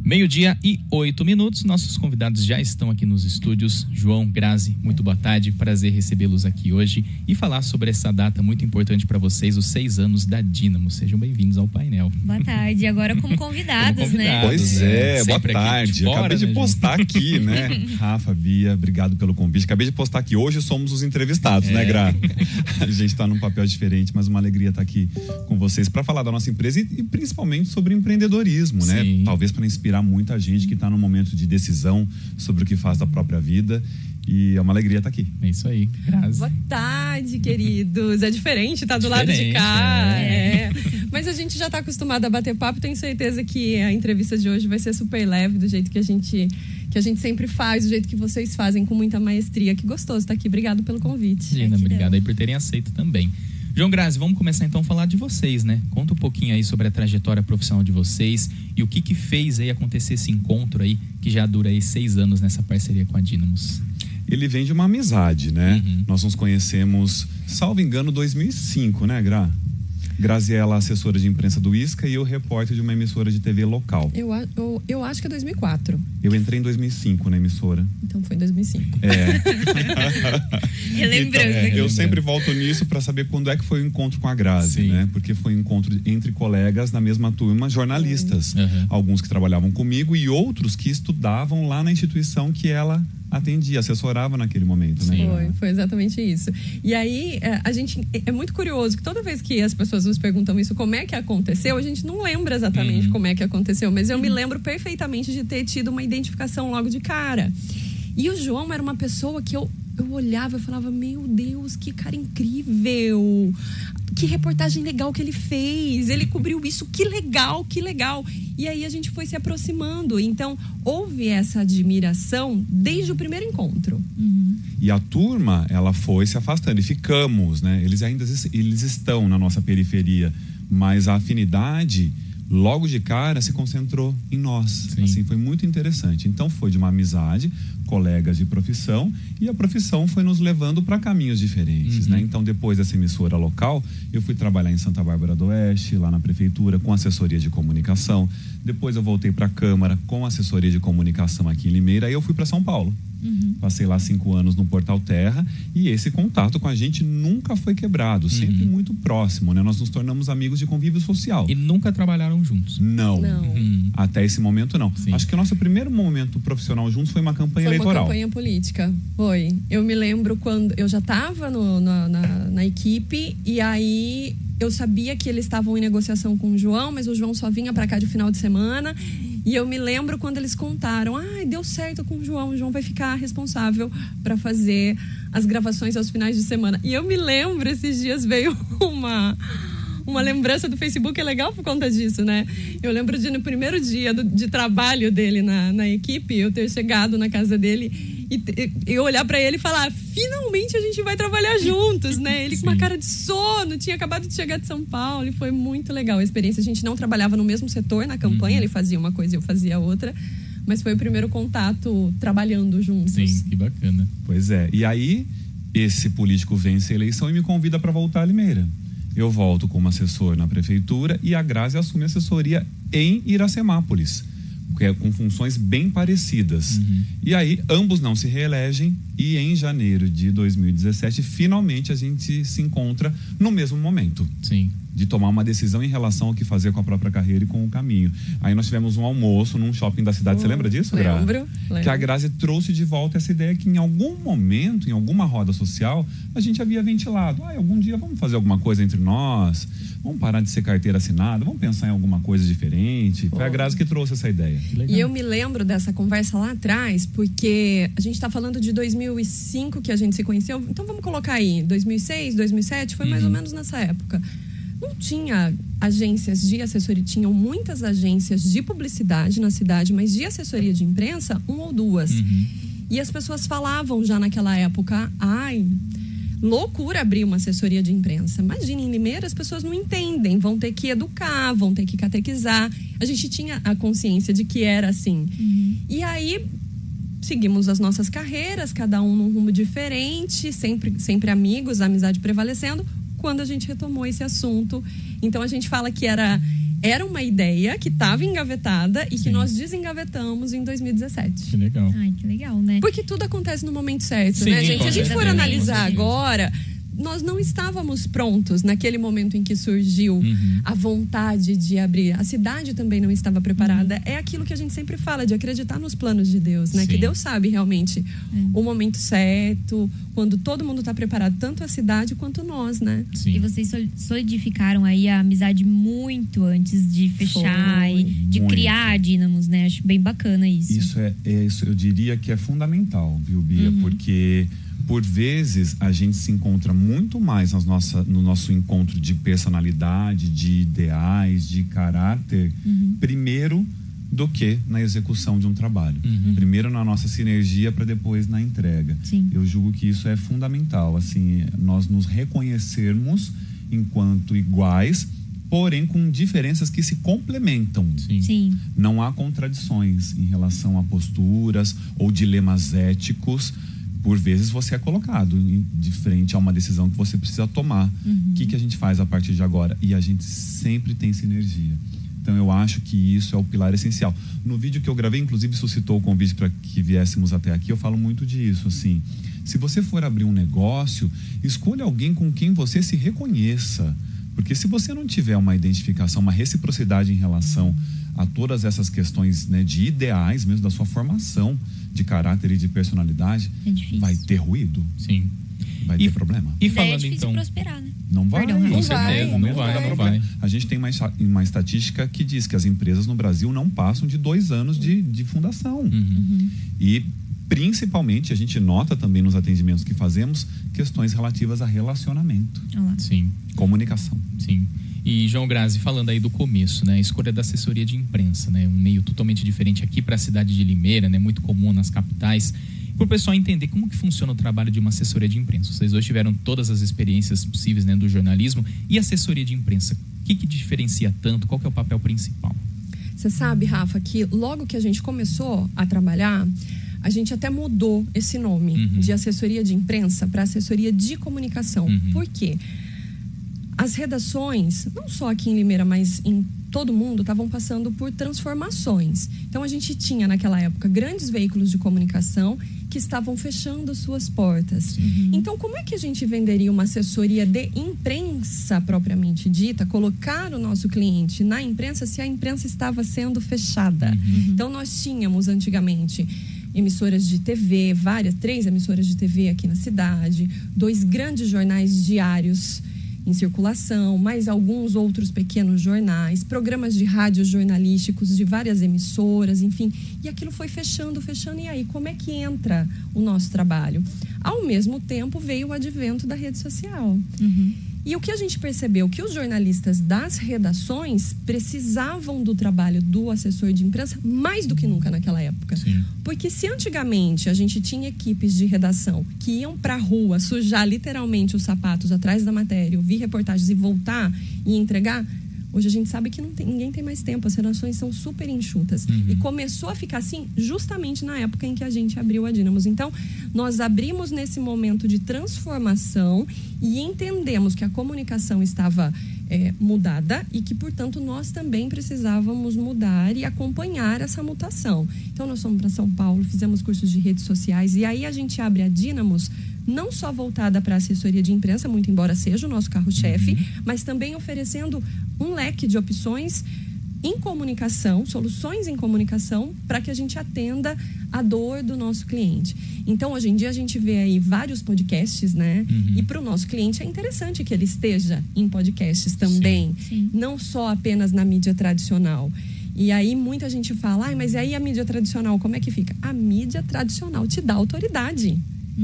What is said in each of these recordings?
12:08. Nossos convidados já estão aqui nos estúdios. João, Grazi, muito boa tarde. Prazer recebê-los aqui hoje e falar sobre essa data muito importante para vocês, os 6 anos da Dínamo. Sejam bem-vindos ao painel. Boa tarde. Agora como convidados, né? Pois é, boa Sempre tarde. fora, acabei de né, postar aqui, né? Rafa, Bia, obrigado pelo convite. Acabei de postar aqui. Hoje somos os entrevistados, né, Gra? A gente está num papel diferente, mas uma alegria estar aqui com vocês para falar da nossa empresa e principalmente sobre empreendedorismo, né? Sim. Talvez para inspirar muita gente que está num momento de decisão sobre o que faz da própria vida. E é uma alegria estar aqui. É isso aí, Grazi. Boa tarde, queridos. É diferente, tá do lado de cá. Mas a gente já tá acostumado a bater papo. Tenho certeza que a entrevista de hoje vai ser super leve, do jeito que a gente sempre faz, do jeito que vocês fazem, com muita maestria. Que gostoso estar aqui. Obrigado pelo convite. Gina, obrigado aí por terem aceito também. João, Grazi, vamos começar então a falar de vocês, né? Conta um pouquinho aí sobre a trajetória profissional de vocês e o que fez aí acontecer esse encontro aí, que já dura aí 6 anos nessa parceria com a Dínamos. Ele vem de uma amizade, né? Nós nos conhecemos, salvo engano, 2005, né, Gra? Graziela, assessora de imprensa do ISCA, e eu, repórter de uma emissora de TV local. Eu acho que é 2004. Eu entrei em 2005 na emissora. Então foi em 2005. Relembrando. Então, eu sempre volto nisso para saber quando é que foi o encontro com a Grazi, né? Porque foi um encontro entre colegas na mesma turma, jornalistas. Alguns que trabalhavam comigo e outros que estudavam lá na instituição que ela atendia, assessorava naquele momento, né? Foi exatamente isso. E aí, a gente é muito curioso que toda vez que as pessoas nos perguntam isso, como é que aconteceu, a gente não lembra exatamente como é que aconteceu, mas eu me lembro perfeitamente de ter tido uma identificação logo de cara. E o João era uma pessoa que eu olhava e falava, meu Deus, que cara incrível, que reportagem legal que ele fez, ele cobriu isso, que legal, que legal. E aí a gente foi se aproximando, então houve essa admiração desde o primeiro encontro. E a turma, ela foi se afastando e ficamos, né? Eles estão na nossa periferia, mas a afinidade logo de cara se concentrou em nós. Assim, foi muito interessante. Então foi de uma amizade, colegas de profissão, e a profissão foi nos levando para caminhos diferentes, né? Então, depois dessa emissora local, eu fui trabalhar em Santa Bárbara do Oeste, lá na prefeitura, com assessoria de comunicação. Depois eu voltei para a Câmara com assessoria de comunicação aqui em Limeira, aí eu fui para São Paulo. Passei lá 5 anos no Portal Terra, e esse contato com a gente nunca foi quebrado, sempre muito próximo, né? Nós nos tornamos amigos de convívio social. E nunca trabalharam juntos? Não. Até esse momento não. Acho que o nosso primeiro momento profissional juntos foi uma campanha eleitoral. Foi uma campanha política, foi. Eu me lembro quando eu já estava na equipe, e aí eu sabia que eles estavam em negociação com o João, mas o João só vinha para cá de final de semana. E eu me lembro quando eles contaram, deu certo com o João vai ficar responsável para fazer as gravações aos finais de semana. E eu me lembro, esses dias veio uma lembrança do Facebook, é legal por conta disso, né? Eu lembro de no primeiro dia de trabalho dele na equipe, eu ter chegado na casa dele e eu olhar pra ele e falar, finalmente a gente vai trabalhar juntos, né? Ele com uma cara de sono, tinha acabado de chegar de São Paulo, e foi muito legal a experiência. A gente não trabalhava no mesmo setor na campanha, ele fazia uma coisa e eu fazia outra, mas foi o primeiro contato trabalhando juntos. Sim, que bacana. Pois é, e aí esse político vence a eleição e me convida para voltar a Limeira. Eu volto como assessor na prefeitura e a Grazi assume assessoria em Iracemápolis, com funções bem parecidas. E aí, ambos não se reelegem, e em janeiro de 2017, finalmente a gente se encontra no mesmo momento. De tomar uma decisão em relação ao que fazer com a própria carreira e com o caminho. Aí nós tivemos um almoço num shopping da cidade. Você lembra disso, Gra? Lembro. Que a Grazi trouxe de volta essa ideia que em algum momento, em alguma roda social, a gente havia ventilado. Algum dia vamos fazer alguma coisa entre nós, vamos parar de ser carteira assinada, vamos pensar em alguma coisa diferente. Foi a Grazi que trouxe essa ideia. E eu me lembro dessa conversa lá atrás, porque a gente está falando de 2005 que a gente se conheceu, então vamos colocar aí, 2006, 2007, foi mais ou menos nessa época. Não tinha agências de assessoria, tinham muitas agências de publicidade na cidade, mas de assessoria de imprensa, 1 ou 2. E as pessoas falavam já naquela época, loucura abrir uma assessoria de imprensa. Imagina, em Limeira as pessoas não entendem, vão ter que educar, vão ter que catequizar. A gente tinha a consciência de que era assim. E aí seguimos as nossas carreiras, cada um num rumo diferente, sempre amigos, a amizade prevalecendo, quando a gente retomou esse assunto. Então a gente fala que era era uma ideia que estava engavetada e Sim. que nós desengavetamos em 2017. Que legal. Ai, que legal, né? Porque tudo acontece no momento certo, Sim, né, gente? Se a gente com for certeza, analisar com certeza. agora, nós não estávamos prontos naquele momento em que surgiu a vontade de abrir. A cidade também não estava preparada. É aquilo que a gente sempre fala, de acreditar nos planos de Deus, né? Sim. Que Deus sabe realmente o momento certo, quando todo mundo está preparado, tanto a cidade quanto nós, né? Sim. E vocês solidificaram aí a amizade muito antes de fechar Foi. e de Muito. criar a Dínamos, né? Acho bem bacana isso. Isso eu diria que é fundamental, viu, Bia? Porque por vezes a gente se encontra muito mais no nosso encontro de personalidade, de ideais, de caráter, primeiro do que na execução de um trabalho. Primeiro na nossa sinergia para depois na entrega. Sim. Eu julgo que isso é fundamental, assim, nós nos reconhecermos enquanto iguais, porém com diferenças que se complementam. Sim. Sim. Não há contradições em relação a posturas ou dilemas éticos. Por vezes você é colocado de frente a uma decisão que você precisa tomar. O que a gente faz a partir de agora? E a gente sempre tem sinergia. Então eu acho que isso é o pilar essencial. No vídeo que eu gravei, inclusive suscitou o convite para que viéssemos até aqui, eu falo muito disso, assim. Se você for abrir um negócio, escolha alguém com quem você se reconheça. Porque se você não tiver uma identificação, uma reciprocidade em relação a todas essas questões, né, de ideais mesmo, da sua formação de caráter e de personalidade, É difícil. vai ter ruído, Sim. vai ter problema. E Daí é falando difícil então... prosperar, né? Não vai, Perdão, Com não certeza, vai, não vai, não vai. A gente tem uma estatística que diz que as empresas no Brasil não passam de 2 anos de fundação. E principalmente a gente nota também nos atendimentos que fazemos questões relativas a relacionamento, Olha lá. Sim, comunicação. sim. E João Grazi, falando aí do começo, né, a escolha da assessoria de imprensa, né, um meio totalmente diferente aqui para a cidade de Limeira, né, muito comum nas capitais, para o pessoal entender como que funciona o trabalho de uma assessoria de imprensa. Vocês hoje tiveram todas as experiências possíveis, né, do jornalismo e assessoria de imprensa. O que diferencia tanto? Qual que é o papel principal? Você sabe, Rafa, que logo que a gente começou a trabalhar, a gente até mudou esse nome de assessoria de imprensa para assessoria de comunicação. Por quê? As redações, não só aqui em Limeira, mas em todo mundo, estavam passando por transformações. Então, a gente tinha, naquela época, grandes veículos de comunicação que estavam fechando suas portas. Então, como é que a gente venderia uma assessoria de imprensa propriamente dita, colocar o nosso cliente na imprensa, se a imprensa estava sendo fechada? Então, nós tínhamos, antigamente, emissoras de TV, 3 emissoras de TV aqui na cidade, 2 grandes jornais diários em circulação, mais alguns outros pequenos jornais, programas de rádio jornalísticos de várias emissoras, enfim. E aquilo foi fechando, e aí como é que entra o nosso trabalho? Ao mesmo tempo veio o advento da rede social. E o que a gente percebeu? Que os jornalistas das redações precisavam do trabalho do assessor de imprensa mais do que nunca naquela época. Sim. Porque se antigamente a gente tinha equipes de redação que iam para a rua sujar literalmente os sapatos atrás da matéria, ouvir reportagens e voltar e entregar, hoje a gente sabe que ninguém tem mais tempo, as redações são super enxutas. E começou a ficar assim justamente na época em que a gente abriu a Dínamos. Então, nós abrimos nesse momento de transformação e entendemos que a comunicação estava mudada e que, portanto, nós também precisávamos mudar e acompanhar essa mutação. Então, nós fomos para São Paulo, fizemos cursos de redes sociais e aí a gente abre a Dínamos não só voltada para a assessoria de imprensa, muito embora seja o nosso carro-chefe, mas também oferecendo um leque de opções em comunicação, soluções em comunicação, para que a gente atenda a dor do nosso cliente. Então, hoje em dia, a gente vê aí vários podcasts, né? E para o nosso cliente é interessante que ele esteja em podcasts também, Sim. não só apenas na mídia tradicional. E aí muita gente fala, mas e aí a mídia tradicional, como é que fica? A mídia tradicional te dá autoridade.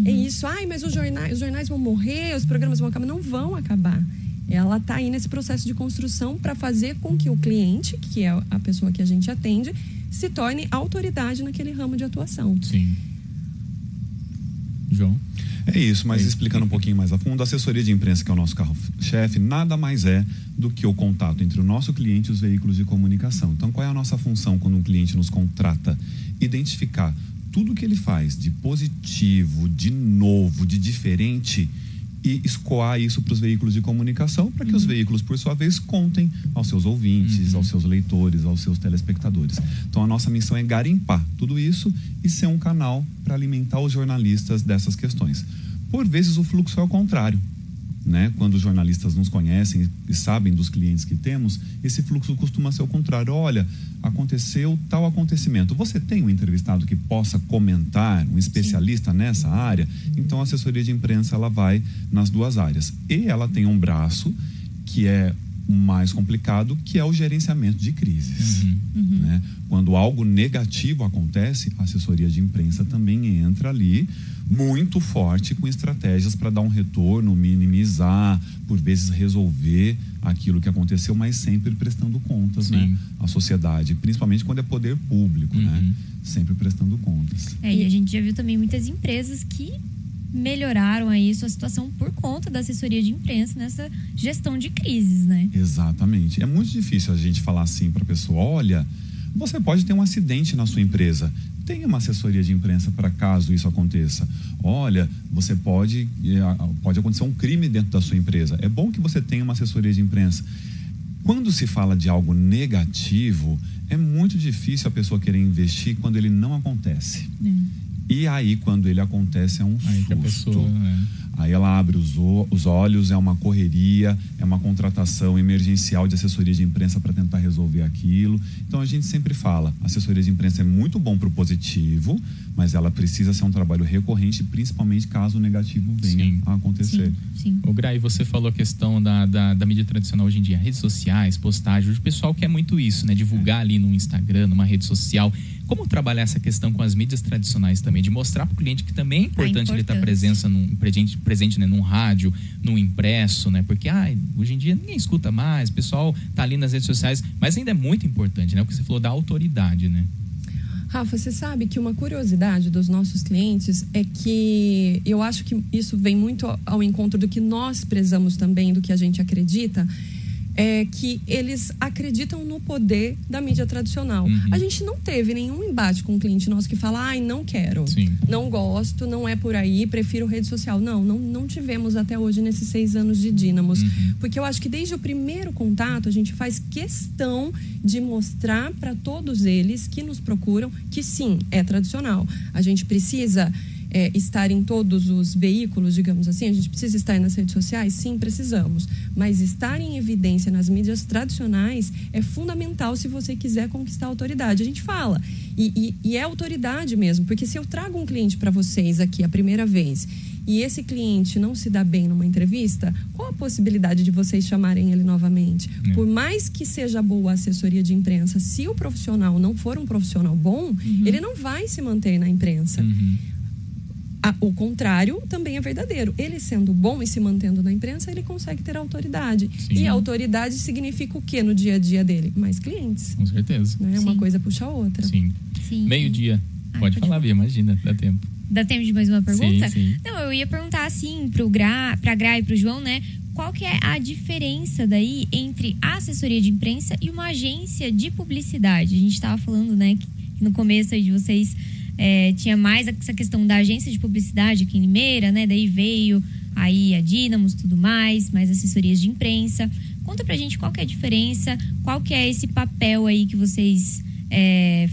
É isso, mas os jornais vão morrer, os programas vão acabar. Não vão acabar. Ela está aí nesse processo de construção para fazer com que o cliente, que é a pessoa que a gente atende, se torne autoridade naquele ramo de atuação. Sim. João? É isso, mas explicando um pouquinho mais a fundo, a assessoria de imprensa, que é o nosso carro-chefe, nada mais é do que o contato entre o nosso cliente e os veículos de comunicação. Então, qual é a nossa função quando um cliente nos contrata? Identificar tudo que ele faz de positivo, de novo, de diferente, e escoar isso para os veículos de comunicação, para que os veículos, por sua vez, contem aos seus ouvintes, aos seus leitores, aos seus telespectadores. Então, a nossa missão é garimpar tudo isso e ser um canal para alimentar os jornalistas dessas questões. Por vezes, o fluxo é o contrário, né? Quando os jornalistas nos conhecem e sabem dos clientes que temos, esse fluxo costuma ser o contrário. Olha, aconteceu tal acontecimento. Você tem um entrevistado que possa comentar, um especialista nessa área? Então, a assessoria de imprensa, ela vai nas duas áreas. E ela tem um braço que é mais complicado, que é o gerenciamento de crises. Né? Quando algo negativo acontece, a assessoria de imprensa também entra ali muito forte com estratégias para dar um retorno, minimizar, por vezes resolver aquilo que aconteceu, mas sempre prestando contas, né, à sociedade, principalmente quando é poder público, né? Sempre prestando contas. E a gente já viu também muitas empresas que melhoraram aí sua situação por conta da assessoria de imprensa nessa gestão de crises, né? Exatamente. É muito difícil a gente falar assim para a pessoa: olha, você pode ter um acidente na sua empresa, tenha uma assessoria de imprensa para caso isso aconteça. Olha, você pode acontecer um crime dentro da sua empresa, é bom que você tenha uma assessoria de imprensa. Quando se fala de algo negativo, é muito difícil a pessoa querer investir quando ele não acontece. E aí, quando ele acontece, é um susto. Aí ela abre os olhos, é uma correria, é uma contratação emergencial de assessoria de imprensa para tentar resolver aquilo. Então, a gente sempre fala, a assessoria de imprensa é muito bom para o positivo, mas ela precisa ser um trabalho recorrente, principalmente caso o negativo venha a acontecer. O Gray, você falou a questão da mídia tradicional hoje em dia, redes sociais, postagens, o pessoal quer muito isso, né? Divulgar ali no Instagram, numa rede social. Como trabalhar essa questão com as mídias tradicionais também, de mostrar para o cliente que também é importante ele estar presente, né, num rádio, num impresso, né? Porque hoje em dia ninguém escuta mais, o pessoal tá ali nas redes sociais, mas ainda é muito importante, né? O que você falou da autoridade, né? Rafa, você sabe que uma curiosidade dos nossos clientes é que eu acho que isso vem muito ao encontro do que nós prezamos também, do que a gente acredita, é que eles acreditam no poder da mídia tradicional. A gente não teve nenhum embate com um cliente nosso que fala, não quero, não gosto, não é por aí, prefiro rede social. Não tivemos até hoje nesses 6 anos de Dynamos. Porque eu acho que desde o primeiro contato a gente faz questão de mostrar para todos eles que nos procuram que sim, é tradicional. A gente precisa estar em todos os veículos, digamos assim, a gente precisa estar nas redes sociais? Sim, precisamos. Mas estar em evidência nas mídias tradicionais é fundamental se você quiser conquistar a autoridade. A gente fala, e é autoridade mesmo, porque se eu trago um cliente para vocês aqui a primeira vez e esse cliente não se dá bem numa entrevista, qual a possibilidade de vocês chamarem ele novamente? Por mais que seja boa a assessoria de imprensa, se o profissional não for um profissional bom, ele não vai se manter na imprensa. O contrário também é verdadeiro. Ele sendo bom e se mantendo na imprensa, ele consegue ter autoridade. E a autoridade significa o quê no dia a dia dele? Mais clientes. Com certeza. Né? Uma coisa puxa a outra. Meio-dia. Pode falar, Bia, imagina, dá tempo. Dá tempo de mais uma pergunta? Sim. Não, eu ia perguntar assim pra Gra e pro João, né? Qual que é a diferença daí entre a assessoria de imprensa e uma agência de publicidade? A gente estava falando, né, que no começo aí de vocês tinha mais essa questão da agência de publicidade aqui em Limeira, né? Daí veio aí a Dynamos, tudo mais assessorias de imprensa. Conta pra gente qual que é a diferença, qual que é esse papel aí que vocês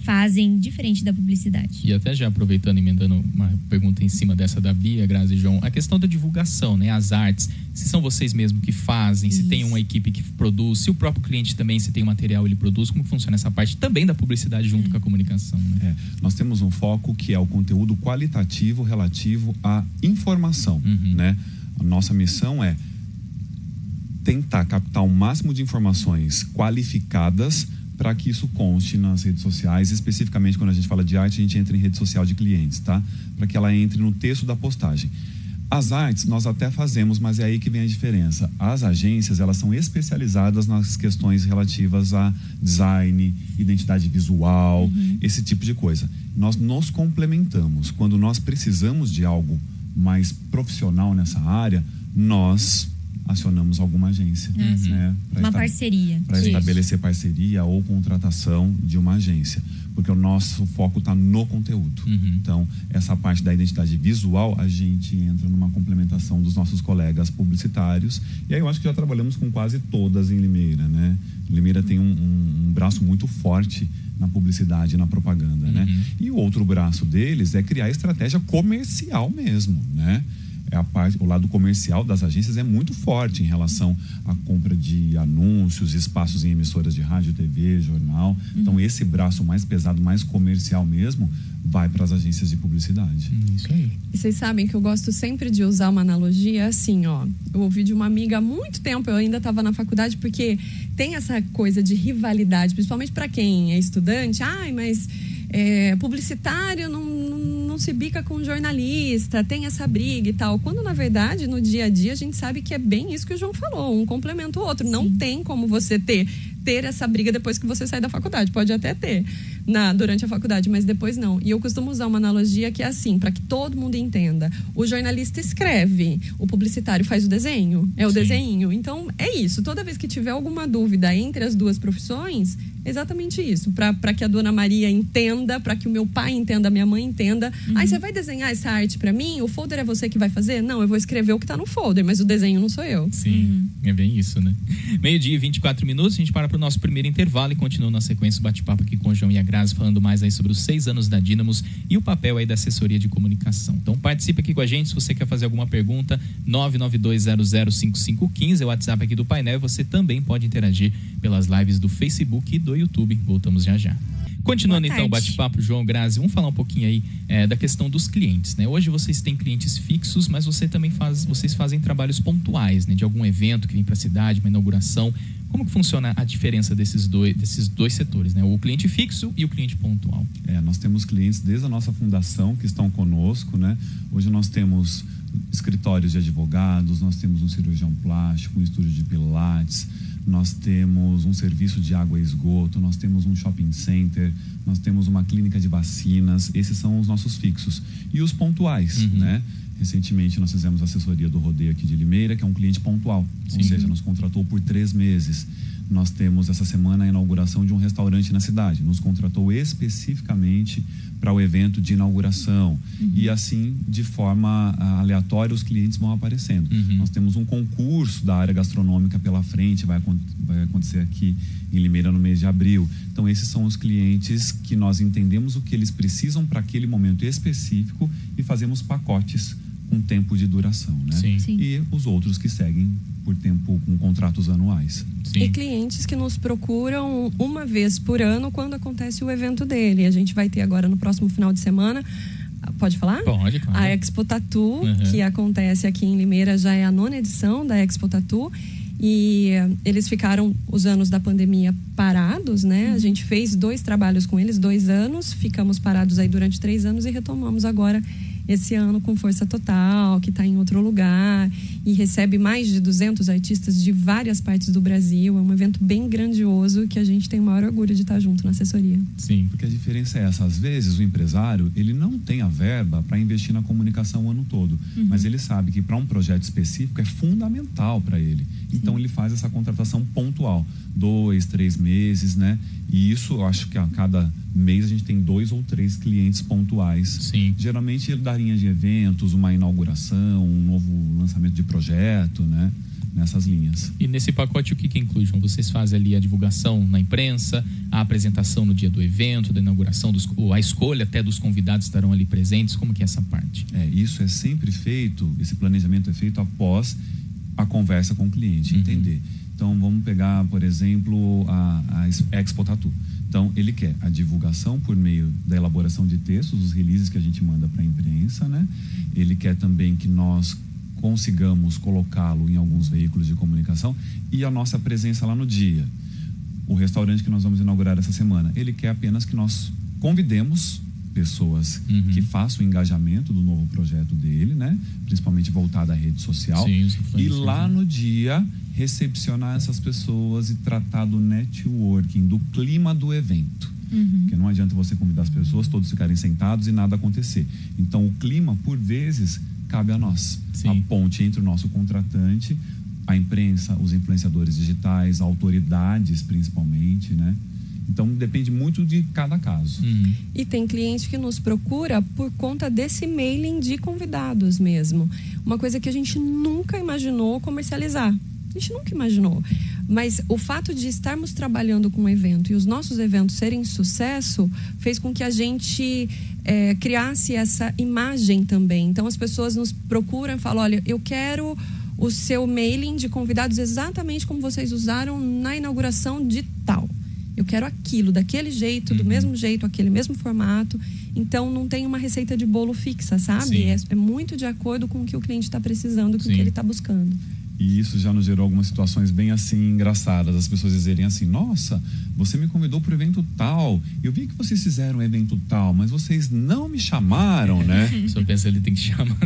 fazem diferente da publicidade. E até já aproveitando e emendando uma pergunta em cima dessa da Bia, Grazi e João, a questão da divulgação, né? As artes, se são vocês mesmos que fazem, se tem uma equipe que produz, se o próprio cliente também, se tem material, ele produz, como funciona essa parte também da publicidade junto com a comunicação, né? Nós temos um foco que é o conteúdo qualitativo relativo à informação, né? A nossa missão é tentar captar o máximo de informações qualificadas para que isso conste nas redes sociais. Especificamente, quando a gente fala de arte, a gente entra em rede social de clientes, tá? Para que ela entre no texto da postagem. As artes nós até fazemos, mas é aí que vem a diferença. As agências, elas são especializadas nas questões relativas a design, identidade visual, esse tipo de coisa. Nós nos complementamos. Quando nós precisamos de algo mais profissional nessa área, nós acionamos alguma agência, né? Uma parceria. Para estabelecer parceria ou contratação de uma agência. Porque o nosso foco está no conteúdo. Então, essa parte da identidade visual, a gente entra numa complementação dos nossos colegas publicitários. E aí eu acho que já trabalhamos com quase todas em Limeira, né? Limeira tem um braço muito forte na publicidade e na propaganda, né? E o outro braço deles é criar estratégia comercial mesmo, né? O lado comercial das agências é muito forte em relação à compra de anúncios, espaços em emissoras de rádio, TV, jornal. Então, esse braço mais pesado, mais comercial mesmo, vai para as agências de publicidade. Isso aí. E vocês sabem que eu gosto sempre de usar uma analogia assim, ó. Eu ouvi de uma amiga há muito tempo, eu ainda estava na faculdade, porque tem essa coisa de rivalidade, principalmente para quem é estudante. Mas publicitário não se bica com jornalista, tem essa briga e tal. Quando, na verdade, no dia a dia, a gente sabe que é bem isso que o João falou. Um complementa o outro. Sim. Não tem como você ter essa briga depois que você sai da faculdade. Pode até ter durante a faculdade, mas depois não. E eu costumo usar uma analogia que é assim, para que todo mundo entenda. O jornalista escreve, o publicitário faz o desenho. É o desenho. Então, é isso. Toda vez que tiver alguma dúvida entre as duas profissões, é exatamente isso. Para que a dona Maria entenda, para que o meu pai entenda, a minha mãe entenda. Aí você vai desenhar essa arte para mim? O folder é você que vai fazer? Não, eu vou escrever o que tá no folder, mas o desenho não sou eu. Sim, é bem isso, né? 12:24, a gente para pro nosso primeiro intervalo e continua na sequência o bate-papo aqui com o João e a Grazi, falando mais aí sobre os 6 anos da Dynamos e o papel aí da assessoria de comunicação. Então participa aqui com a gente, se você quer fazer alguma pergunta, 992005515 é o WhatsApp aqui do painel, e você também pode interagir pelas lives do Facebook e do YouTube. Voltamos já já. Continuando então o bate-papo, João, Grazi, vamos falar um pouquinho aí da questão dos clientes, né? Hoje vocês têm clientes fixos, mas vocês fazem trabalhos pontuais, né? De algum evento que vem para a cidade, uma inauguração. Como que funciona a diferença desses dois setores, né? O cliente fixo e o cliente pontual. Nós temos clientes desde a nossa fundação que estão conosco, né? Hoje nós temos escritórios de advogados, nós temos um cirurgião plástico, um estúdio de pilates, nós temos um serviço de água e esgoto, nós temos um shopping center, nós temos uma clínica de vacinas. Esses são os nossos fixos. E os pontuais, né? Recentemente nós fizemos a assessoria do rodeio aqui de Limeira, que é um cliente pontual. Ou seja, nos contratou por 3 meses. Nós temos essa semana a inauguração de um restaurante na cidade. Nos contratou especificamente para o evento de inauguração. E assim, de forma aleatória, os clientes vão aparecendo. Nós temos um concurso da área gastronômica pela frente, vai acontecer aqui em Limeira no mês de abril. Então, esses são os clientes que nós entendemos o que eles precisam para aquele momento específico e fazemos pacotes com tempo de duração, né? Sim. E os outros que seguem por tempo com contratos anuais. Sim. E clientes que nos procuram uma vez por ano quando acontece o evento dele. A gente vai ter agora no próximo final de semana, pode falar? Pode, claro. A Expo Tattoo, que acontece aqui em Limeira, já é a 9ª edição da Expo Tattoo. E eles ficaram os anos da pandemia parados, né? A gente fez 2 trabalhos com eles, 2 anos, ficamos parados aí durante 3 anos e retomamos agora esse ano com força total, que está em outro lugar e recebe mais de 200 artistas de várias partes do Brasil. É um evento bem grandioso que a gente tem o maior orgulho de estar junto na assessoria. Sim, porque a diferença é essa. Às vezes o empresário, ele não tem a verba para investir na comunicação o ano todo, mas ele sabe que para um projeto específico é fundamental para ele. Então ele faz essa contratação pontual, 2, 3 meses, né? E isso, eu acho que a cada mês a gente tem 2 ou 3 clientes pontuais. Sim. Geralmente da linha de eventos, uma inauguração, um novo lançamento de projeto, né? Nessas linhas. E nesse pacote o que inclui, João? Vocês fazem ali a divulgação na imprensa, a apresentação no dia do evento, da inauguração, a escolha até dos convidados estarão ali presentes. Como que é essa parte? Isso é sempre feito, esse planejamento é feito após a conversa com o cliente, entender. Então, vamos pegar, por exemplo, a Expo Tattoo. Então, ele quer a divulgação por meio da elaboração de textos, os releases que a gente manda para a imprensa, né? Ele quer também que nós consigamos colocá-lo em alguns veículos de comunicação e a nossa presença lá no dia. O restaurante que nós vamos inaugurar essa semana, ele quer apenas que nós convidemos pessoas que façam o engajamento do novo projeto dele, né? Principalmente voltado à rede social. Sim, e lá no dia recepcionar essas pessoas e tratar do networking, do clima do evento. Porque não adianta você convidar as pessoas, todos ficarem sentados e nada acontecer. Então o clima, por vezes, cabe a nós. Sim. A ponte entre o nosso contratante, a imprensa, os influenciadores digitais, autoridades principalmente, né? Então depende muito de cada caso. E tem cliente que nos procura por conta desse mailing de convidados mesmo. Uma coisa que a gente nunca imaginou comercializar. A gente nunca imaginou. Mas o fato de estarmos trabalhando com um evento e os nossos eventos serem sucesso fez com que a gente criasse essa imagem também. Então as pessoas nos procuram e falam, olha, eu quero o seu mailing de convidados exatamente como vocês usaram na inauguração de tal. Eu quero aquilo, daquele jeito, do mesmo jeito, aquele mesmo formato. Então, não tem uma receita de bolo fixa, sabe? É muito de acordo com o que o cliente está precisando, com o que ele está buscando. E isso já nos gerou algumas situações bem assim engraçadas. As pessoas dizerem assim, nossa, você me convidou para o evento tal. Eu vi que vocês fizeram um evento tal, mas vocês não me chamaram, né? Só pensa, ele tem que chamar.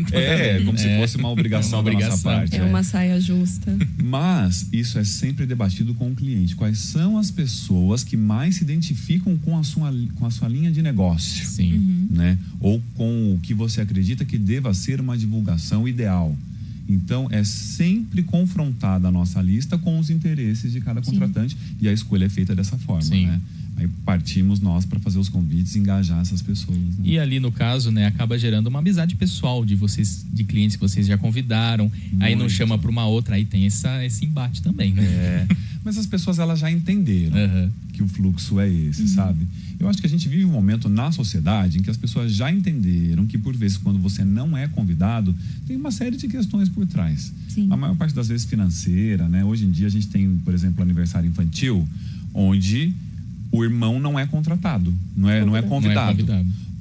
Como se fosse uma obrigação da nossa parte. É uma saia justa. Mas isso é sempre debatido com o cliente. Quais são as pessoas que mais se identificam com a sua linha de negócio? Sim. Né? Ou com o que você acredita que deva ser uma divulgação ideal. Então, é sempre confrontada a nossa lista com os interesses de cada contratante e a escolha é feita dessa forma, né? Aí partimos nós para fazer os convites e engajar essas pessoas. Né? E ali, no caso, né, acaba gerando uma amizade pessoal de vocês, de clientes que vocês já convidaram. Aí não chama para uma outra, aí tem esse embate também, né? Mas as pessoas, elas já entenderam que o fluxo é esse, sabe? Eu acho que a gente vive um momento na sociedade em que as pessoas já entenderam que, por vezes, quando você não é convidado, tem uma série de questões por trás. A maior parte das vezes financeira, né? Hoje em dia a gente tem, por exemplo, aniversário infantil, onde o irmão não é contratado, não é convidado.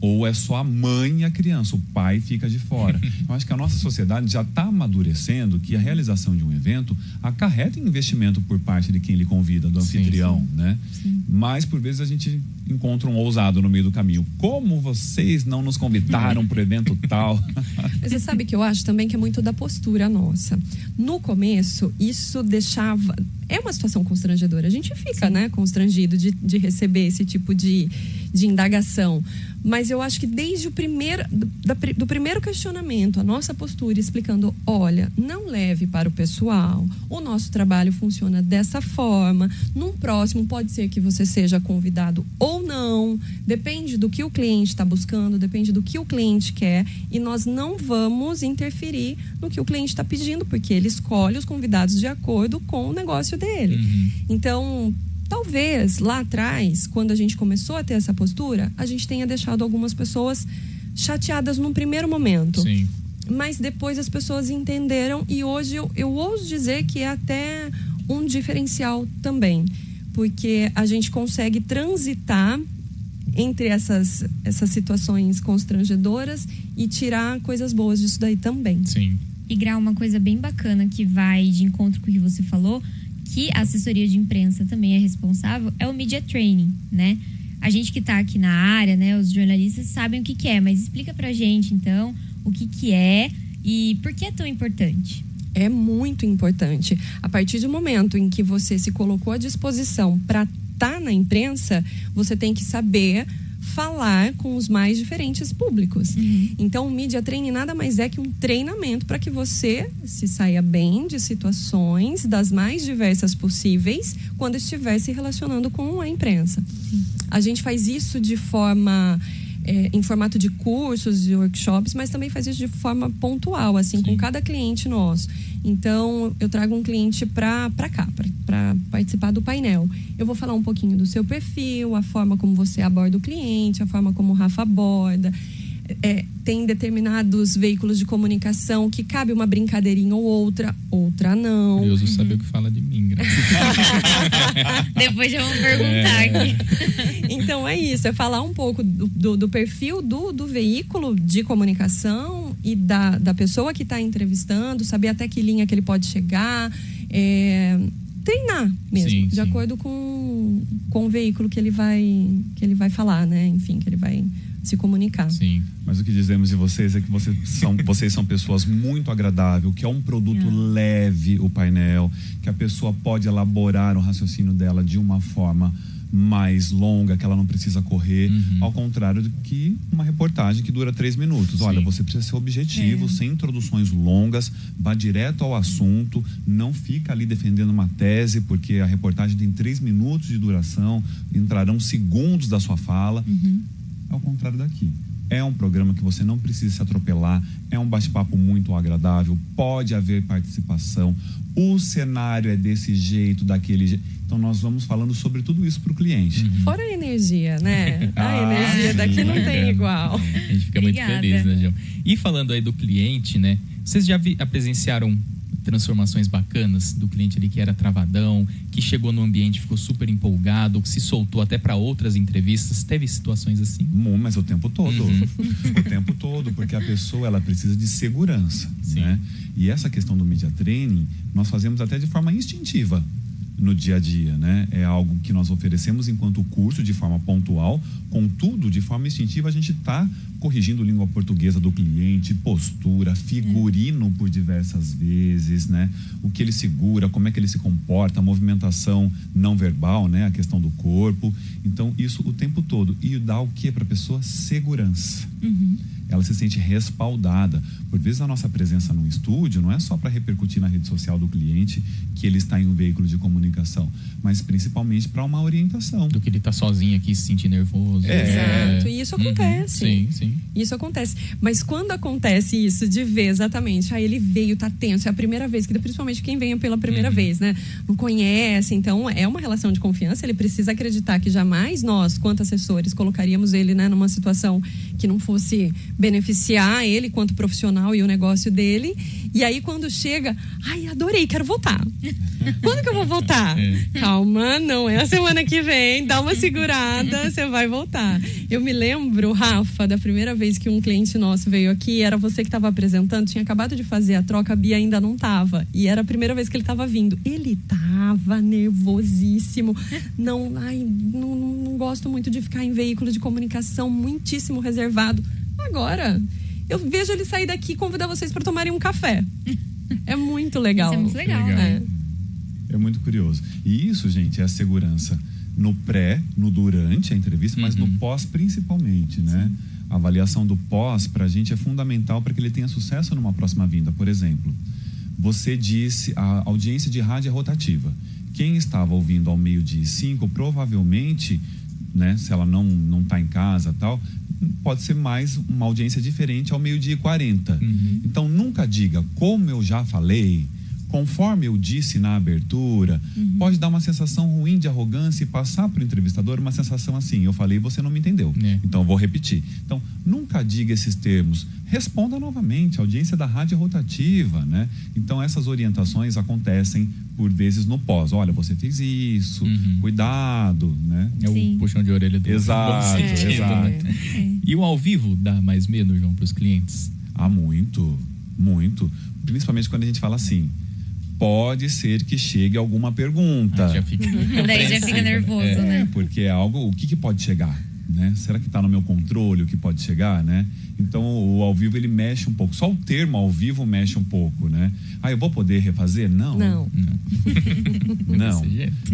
Ou é só a mãe e a criança, o pai fica de fora. Eu acho que a nossa sociedade já está amadurecendo que a realização de um evento acarreta em investimento por parte de quem lhe convida, do anfitrião, né? Mas, por vezes, a gente encontra um ousado no meio do caminho. Como vocês não nos convidaram para o evento tal? Mas você sabe que eu acho também que é muito da postura nossa. No começo, isso deixava... É uma situação constrangedora. A gente fica, né, constrangido de receber esse tipo de indagação. Mas eu acho que desde o do primeiro questionamento, a nossa postura explicando, olha, não leve para o pessoal, o nosso trabalho funciona dessa forma, num próximo pode ser que você seja convidado ou não, depende do que o cliente está buscando, depende do que o cliente quer, e nós não vamos interferir no que o cliente está pedindo, porque ele escolhe os convidados de acordo com o negócio dele. Então, talvez lá atrás, quando a gente começou a ter essa postura, a gente tenha deixado algumas pessoas chateadas num primeiro momento. Mas depois as pessoas entenderam e hoje eu ouso dizer que é até um diferencial também. Porque a gente consegue transitar entre essas situações constrangedoras e tirar coisas boas disso daí também. E, Grau, uma coisa bem bacana que vai de encontro com o que você falou, que a assessoria de imprensa também é responsável, é o media training, né? A gente que está aqui na área, né, os jornalistas sabem o que é, mas explica pra gente, então, o que é e por que é tão importante. É muito importante. A partir do momento em que você se colocou à disposição para estar na imprensa, você tem que saber falar com os mais diferentes públicos. Então, o Media Training nada mais é que um treinamento para que você se saia bem de situações das mais diversas possíveis quando estiver se relacionando com a imprensa. A gente faz isso de forma... em formato de cursos e workshops, mas também faz isso de forma pontual, assim, com cada cliente nosso. Então, eu trago um cliente para cá, para participar do painel. Eu vou falar um pouquinho do seu perfil, a forma como você aborda o cliente, a forma como o Rafa aborda. Tem determinados veículos de comunicação que cabe uma brincadeirinha ou outra não. Curioso saber o que fala de mim, Depois já vamos perguntar aqui. Então é isso, é falar um pouco do perfil do veículo de comunicação e da pessoa que está entrevistando, saber até que linha que ele pode chegar, treinar mesmo, de acordo com o veículo que ele vai falar, né? Enfim, que ele vai se comunicar. Mas o que dizemos de vocês é que vocês são pessoas muito agradáveis, que é um produto leve o painel, que a pessoa pode elaborar o raciocínio dela de uma forma mais longa, que ela não precisa correr, ao contrário do que uma reportagem que dura 3 minutos. Sim. Olha, você precisa ser objetivo, sem introduções longas, vá direto ao assunto, não fica ali defendendo uma tese, porque a reportagem tem 3 minutos de duração, entrarão segundos da sua fala. Ao contrário daqui. É um programa que você não precisa se atropelar, é um bate-papo muito agradável, pode haver participação, o cenário é desse jeito, daquele jeito. Então nós vamos falando sobre tudo isso para o cliente. Fora a energia, né? A energia daqui não tem igual. A gente fica muito feliz, né, João? E falando aí do cliente, né? Vocês já presenciaram transformações bacanas do cliente ali que era travadão, que chegou no ambiente, ficou super empolgado, que se soltou até para outras entrevistas? Teve situações assim? Mas o tempo todo. O tempo todo, porque a pessoa ela precisa de segurança, né? E essa questão do media training, nós fazemos até de forma instintiva no dia a dia, né? É algo que nós oferecemos enquanto curso de forma pontual, contudo, de forma instintiva, a gente está corrigindo língua portuguesa do cliente, postura, figurino por diversas vezes, né? O que ele segura, como é que ele se comporta, a movimentação não verbal, né? A questão do corpo. Então, isso o tempo todo. E dá o que para a pessoa? Segurança. Ela se sente respaldada. Por vezes a nossa presença no estúdio não é só para repercutir na rede social do cliente que ele está em um veículo de comunicação, mas principalmente para uma orientação. Do que ele está sozinho aqui, se sentir nervoso. Exato, e isso acontece. Sim. Isso acontece. Mas quando acontece isso de ver exatamente, ele veio, tá tenso, é a primeira vez, que principalmente quem vem pela primeira vez, né? Não conhece, então é uma relação de confiança, ele precisa acreditar que jamais nós, quanto assessores, colocaríamos ele, né, numa situação que não fosse beneficiar ele quanto profissional e o negócio dele. E aí quando chega, adorei, quero voltar. Quando que eu vou voltar? Calma, não é a semana que vem, dá uma segurada, você vai voltar. Eu me lembro, Rafa, da primeira vez que um cliente nosso veio aqui, era você que estava apresentando, tinha acabado de fazer a troca, a Bia ainda não estava. E era a primeira vez que ele estava vindo. Ele estava nervosíssimo. Não gosto muito de ficar em veículo de comunicação, muitíssimo reservado. Agora, eu vejo ele sair daqui e convidar vocês para tomarem um café. É muito legal. Isso é muito legal, né? É muito curioso. E isso, gente, é a segurança no pré, no durante a entrevista, mas no pós principalmente, né? A avaliação do pós, pra gente, é fundamental para que ele tenha sucesso numa próxima vinda. Por exemplo, você disse, a audiência de rádio é rotativa. Quem estava ouvindo ao 12:05, provavelmente, né, se ela não está em casa e tal, pode ser mais uma audiência diferente ao 12:40. Então, nunca diga, como eu já falei, conforme eu disse na abertura, pode dar uma sensação ruim de arrogância e passar para o entrevistador uma sensação assim, eu falei e você não me entendeu, então eu vou repetir. Então, nunca diga esses termos, responda novamente, a audiência da rádio é rotativa, né? Então, essas orientações acontecem por vezes no pós, olha, você fez isso, cuidado, né? É o puxão de orelha do Exato. E o ao vivo dá mais medo, João, para os clientes? Muito. Principalmente quando a gente fala assim, pode ser que chegue alguma pergunta. Daí já fica nervoso, né? Porque é algo, o que pode chegar, né? Será que está no meu controle o que pode chegar, né? Então o ao vivo ele mexe um pouco. Só o termo ao vivo mexe um pouco, né? Eu vou poder refazer? Não.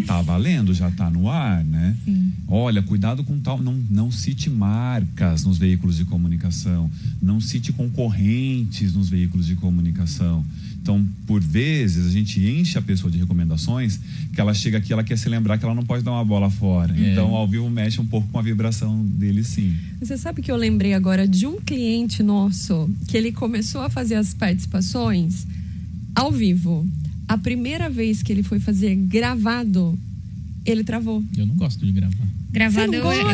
Tá valendo, já tá no ar, né? Sim. Olha, cuidado com tal, não cite marcas nos veículos de comunicação, não cite concorrentes nos veículos de comunicação. Então, por vezes, a gente enche a pessoa de recomendações que ela chega aqui, ela quer se lembrar que ela não pode dar uma bola fora. Então, ao vivo mexe um pouco com a vibração dele, sim. Você sabe que eu lembrei agora de um cliente nosso que ele começou a fazer as participações ao vivo. A primeira vez que ele foi fazer gravado, ele travou. Eu não gosto de gravar. Gravado eu erro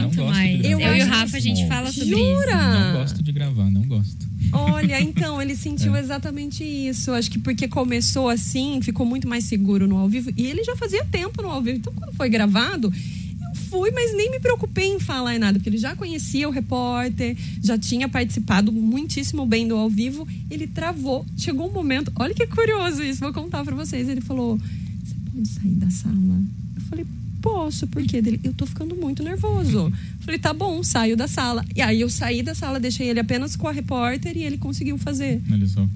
muito mais. Eu e o Rafa, a gente fala sobre isso. Não gosto de gravar, não gosto. Olha, então, ele sentiu exatamente isso. Acho que porque começou assim, ficou muito mais seguro no ao vivo. E ele já fazia tempo no ao vivo. Então, quando foi gravado, eu fui, mas nem me preocupei em falar em nada. Porque ele já conhecia o repórter, já tinha participado muitíssimo bem do ao vivo. Ele travou. Chegou um momento, olha que curioso isso, vou contar pra vocês. Ele falou, você pode sair da sala? Eu falei, posso, porque dele, eu tô ficando muito nervoso. Falei, tá bom, saio da sala. E aí eu saí da sala, deixei ele apenas com a repórter e ele conseguiu fazer. Olha só.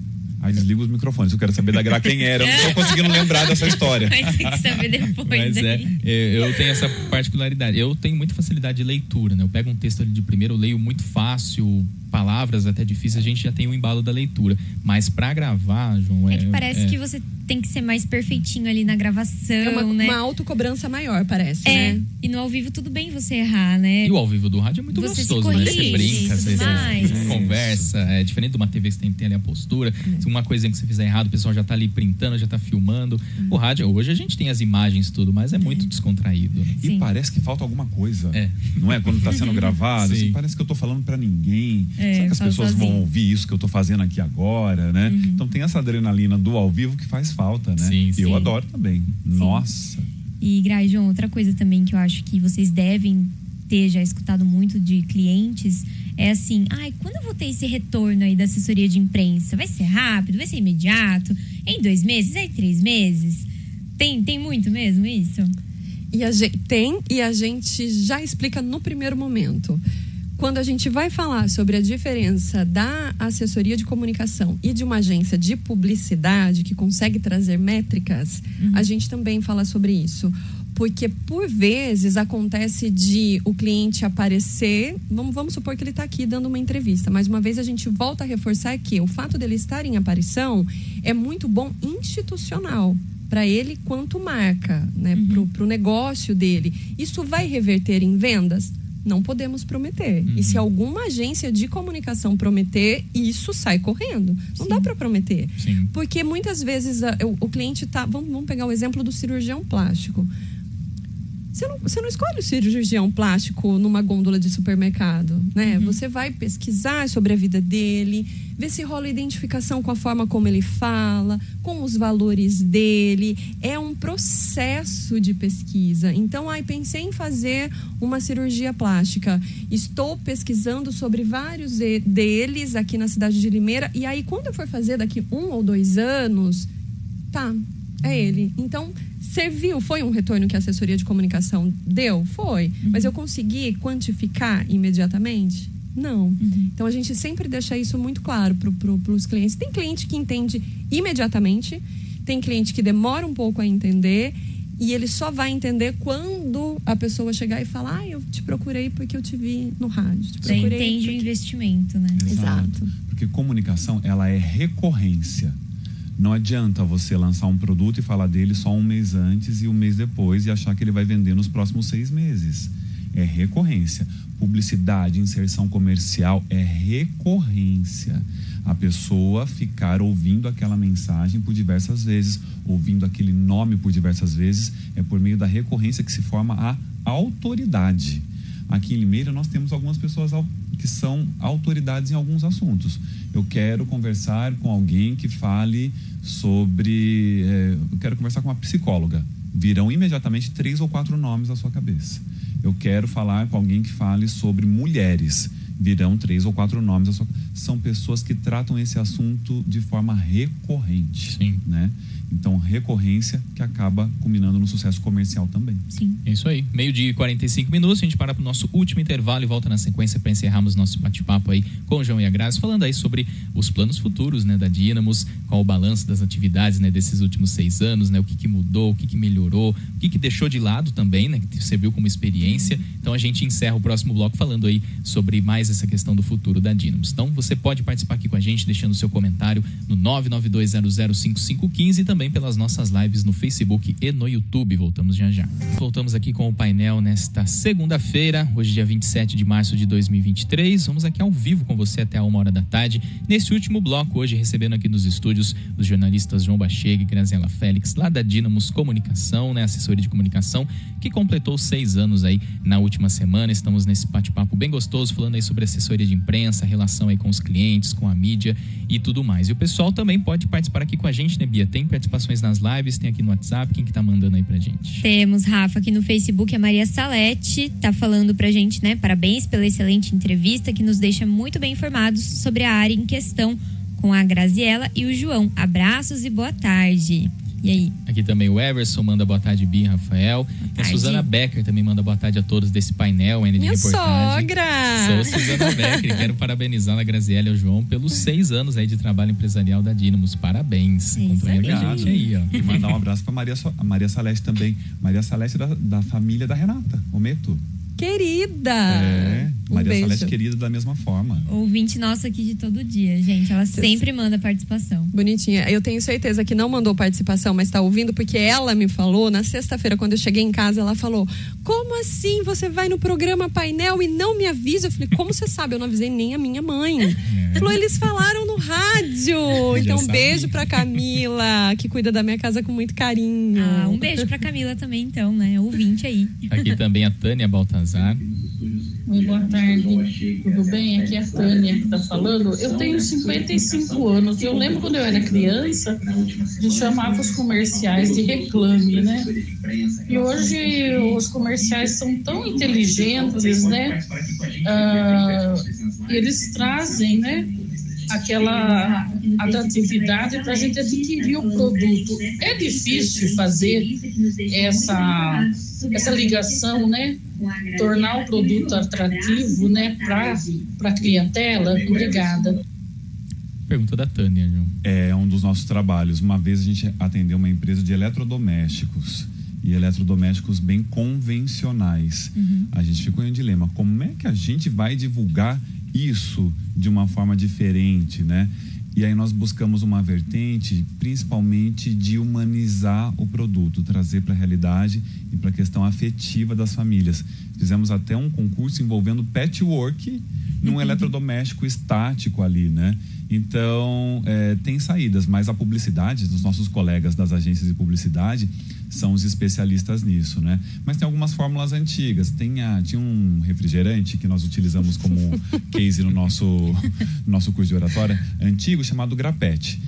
Aí desliga os microfones. Eu quero saber da Gra quem era. Eu não tô conseguindo lembrar dessa história. Vai ter que saber depois. Mas eu tenho essa particularidade. Eu tenho muita facilidade de leitura, né? Eu pego um texto ali de primeiro, eu leio muito fácil, palavras até difíceis, a gente já tem o embalo da leitura. Mas pra gravar, João... É que parece que você tem que ser mais perfeitinho ali na gravação, né? Uma autocobrança maior, parece, né? E no ao vivo tudo bem você errar, né? E o ao vivo do rádio é muito Você gostoso, se né? corrige, Você brinca, tudo mais. você conversa. É diferente de uma TV que você tem que ter ali a postura. Se uma coisinha que você fizer errado, o pessoal já tá ali printando, já tá filmando. O rádio, hoje a gente tem as imagens e tudo, mas é muito descontraído. Né? E parece que falta alguma coisa. Não é? Quando tá sendo gravado, assim, parece que eu tô falando pra ninguém. Será que as pessoas vão ouvir isso que eu tô fazendo aqui agora, né? Então tem essa adrenalina do ao vivo que faz falta, né? Sim, e eu adoro também. Nossa! E, Gra e João, outra coisa também que eu acho que vocês devem ter já escutado muito de clientes é assim, quando eu vou ter esse retorno aí da assessoria de imprensa? Vai ser rápido? Vai ser imediato? Em 2 meses? Em 3 meses? Tem muito mesmo isso? E a gente já explica no primeiro momento. Quando a gente vai falar sobre a diferença da assessoria de comunicação e de uma agência de publicidade que consegue trazer métricas, a gente também fala sobre isso. Porque, por vezes, acontece de o cliente aparecer... Vamos supor que ele está aqui dando uma entrevista. Mais uma vez, a gente volta a reforçar que o fato dele estar em aparição é muito bom institucional para ele quanto marca, né? Pro negócio dele. Isso vai reverter em vendas? Não podemos prometer. E se alguma agência de comunicação prometer, isso sai correndo. Não dá para prometer. Sim. Porque muitas vezes o cliente tá... Vamos pegar o exemplo do cirurgião plástico. Você não escolhe o cirurgião plástico numa gôndola de supermercado, né? Você vai pesquisar sobre a vida dele, ver se rola identificação com a forma como ele fala, com os valores dele. É um processo de pesquisa. Então, pensei em fazer uma cirurgia plástica. Estou pesquisando sobre vários deles aqui na cidade de Limeira. E aí, quando eu for fazer daqui 1 ou 2 anos, é ele. Então... serviu, foi um retorno que a assessoria de comunicação deu? Foi. Mas eu consegui quantificar imediatamente? Não. Então, a gente sempre deixa isso muito claro para os clientes. Tem cliente que entende imediatamente, tem cliente que demora um pouco a entender e ele só vai entender quando a pessoa chegar e falar eu te procurei porque eu te vi no rádio. Você entende o investimento, né? Exato. Porque comunicação, ela é recorrência. Não adianta você lançar um produto e falar dele só 1 mês antes e 1 mês depois e achar que ele vai vender nos próximos 6 meses. É recorrência. Publicidade, inserção comercial é recorrência. A pessoa ficar ouvindo aquela mensagem por diversas vezes, ouvindo aquele nome por diversas vezes, é por meio da recorrência que se forma a autoridade. Aqui em Limeira nós temos algumas pessoas que são autoridades em alguns assuntos. Eu quero conversar com alguém que fale sobre... eu quero conversar com uma psicóloga. Virão imediatamente 3 ou 4 nomes à sua cabeça. Eu quero falar com alguém que fale sobre mulheres. Virão 3 ou 4 nomes à sua cabeça. São pessoas que tratam esse assunto de forma recorrente. Sim. Né? Então, recorrência que acaba culminando no sucesso comercial também. Sim. É isso aí. 12h e 45 minutos, a gente para para o nosso último intervalo e volta na sequência para encerrarmos nosso bate-papo aí com o João e a Grazi, falando aí sobre os planos futuros, né, da Dynamos, qual o balanço das atividades, né, desses últimos 6 anos, né, o que mudou, o que melhorou, o que deixou de lado também, né, que serviu como experiência. Então a gente encerra o próximo bloco falando aí sobre mais essa questão do futuro da Dynamos. Então você pode participar aqui com a gente, deixando seu comentário no 992005515 e também pelas nossas lives no Facebook e no YouTube. Voltamos já. Voltamos aqui com o painel nesta segunda-feira, hoje dia 27 de março de 2023. Vamos aqui ao vivo com você até a 1h da tarde. Nesse último bloco, hoje recebendo aqui nos estúdios os jornalistas João Bachega e Graziela Félix, lá da Dynamos Comunicação, né, assessoria de comunicação, que completou 6 anos aí na última semana. Estamos nesse bate-papo bem gostoso, falando aí sobre assessoria de imprensa, relação aí com os clientes, com a mídia e tudo mais. E o pessoal também pode participar aqui com a gente, né, Bia? Tem participações nas lives, tem aqui no WhatsApp. Quem que tá mandando aí pra gente? Temos, Rafa, aqui no Facebook, a Maria Salete tá falando pra gente, né? Parabéns pela excelente entrevista, que nos deixa muito bem informados sobre a área em questão, com a Graziela e o João. Abraços e boa tarde. E aí? Aqui também o Everson manda boa tarde, Bia e Rafael. A tarde. Suzana Becker também manda boa tarde a todos desse painel de Minha reportagem. sogra! Sou Suzana Becker e quero parabenizar a Graziella e ao João pelos 6 anos aí de trabalho empresarial da Dynamos. Parabéns. Acompanha a gente aí, ó. E mandar um abraço para Maria Salete também. Maria Salete da família da Renata, Ometo. Querida! Maria beijo. Salete querida da mesma forma. Ouvinte nosso aqui de todo dia, gente. Ela sempre manda participação. Bonitinha. Eu tenho certeza que não mandou participação, mas tá ouvindo, porque ela me falou, na sexta-feira, quando eu cheguei em casa, ela falou: como assim você vai no programa Painel e não me avisa? Eu falei: como você sabe? Eu não avisei nem a minha mãe. Falou: eles falaram no rádio. Então, um beijo pra Camila, que cuida da minha casa com muito carinho. Um beijo pra Camila também, então, né? Ouvinte aí. Aqui também a Tânia Baltazar. Oi, boa tarde, tudo bem? Aqui é a Tânia que está falando. Eu tenho 55 anos e eu lembro quando eu era criança, a gente chamava os comerciais de reclame, né? E hoje os comerciais são tão inteligentes, né? Eles trazem, né? Aquela atratividade para a gente adquirir o produto. É difícil fazer essa ligação, né? Tornar o produto atrativo, né? Para a clientela. Obrigada. Pergunta da Tânia, João. É um dos nossos trabalhos. Uma vez a gente atendeu uma empresa de eletrodomésticos. E eletrodomésticos bem convencionais. A gente ficou em um dilema. Como é que a gente vai divulgar isso de uma forma diferente, né? E aí nós buscamos uma vertente, principalmente de humanizar o produto, trazer para a realidade e para a questão afetiva das famílias. Fizemos até um concurso envolvendo patchwork num eletrodoméstico estático ali, né? Então, tem saídas, mas a publicidade, dos nossos colegas das agências de publicidade, são os especialistas nisso, né? Mas tem algumas fórmulas antigas. Tinha um refrigerante que nós utilizamos como case no nosso curso de oratória, antigo, chamado Grapete.